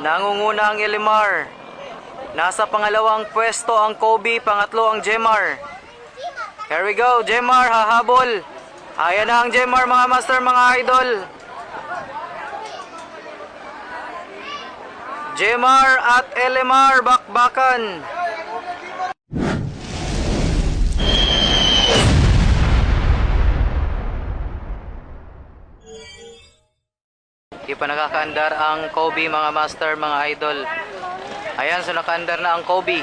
Nangunguna ang Elimar. Nasa pangalawang pwesto ang Kobe, pangatlo ang Jemar. Here we go, Jemar hahabol. Ayan na ang Jemar mga master, mga idol. Jemar at Elimar bakbakan. Di pa nakakaandar ang Kobe mga master, mga idol. Ayan, so nakaandar na ang Kobe.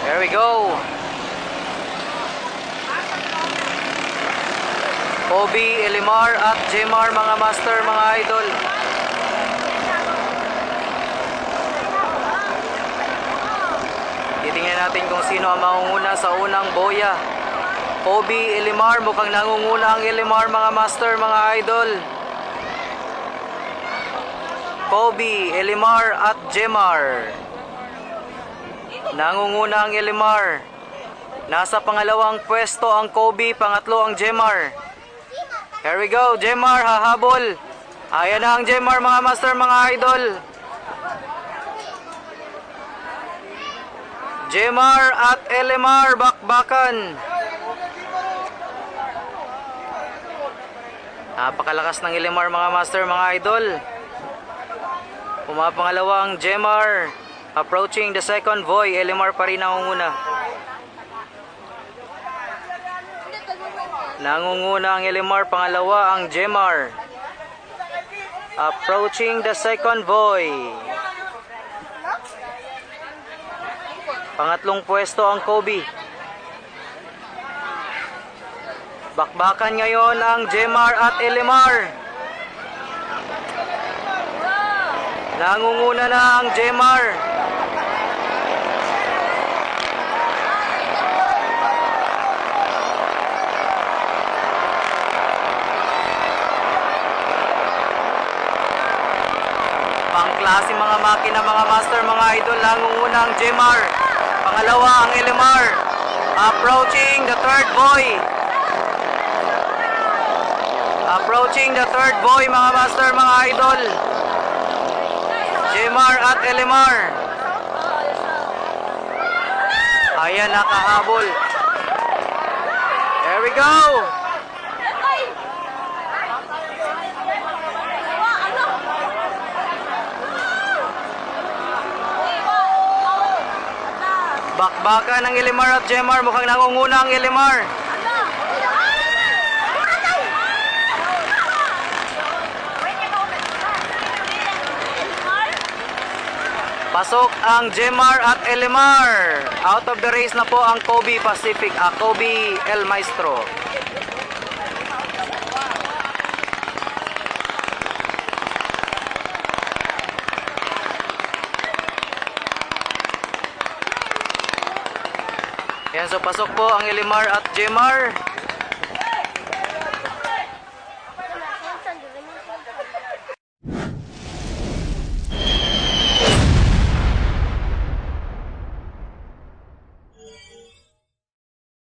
There we go. Kobe, Elimar at Jemar mga master, mga idol. Titingnan natin kung sino ang mangunguna sa unang boya. Kobe, Elimar, mukhang nangunguna ang Elimar mga master, mga idol. Kobe, Elimar at Jemar. Nangunguna ang Elimar. Nasa pangalawang pwesto ang Kobe, pangatlo ang Jemar. Here we go, Jemar hahabol. Ayan na ang Jemar mga master, mga idol. Jemar at Elimar bakbakan. Napakalakas ng Elimar mga master, mga idol. Pumapangalawa ang Jemar. Approaching the second voy, Elimar pa rin nangunguna. Nangunguna ang Elimar, pangalawa ang Jemar. Approaching the second voy. Pangatlong pwesto ang Kobe. Bakbakan ngayon ang Jemar at Elimar. Nangunguna na ang Jemar. Pangklase mga makina mga master, mga idol. Nangunguna ang Jemar. Pangalawa ang Elimar. Approaching the third boy. Approaching the third boy mga master, mga idol. Jemar at Elimar. Ayan, nakahabol. There we go. Bakbakan ng Elimar at Jemar. Mukhang nangunguna ang Elimar. Pasok ang Jemar at Elimar. Out of the race na po ang Kobe Pacific, Kobe El Maestro. Yan, so pasok po ang Elimar at Jemar.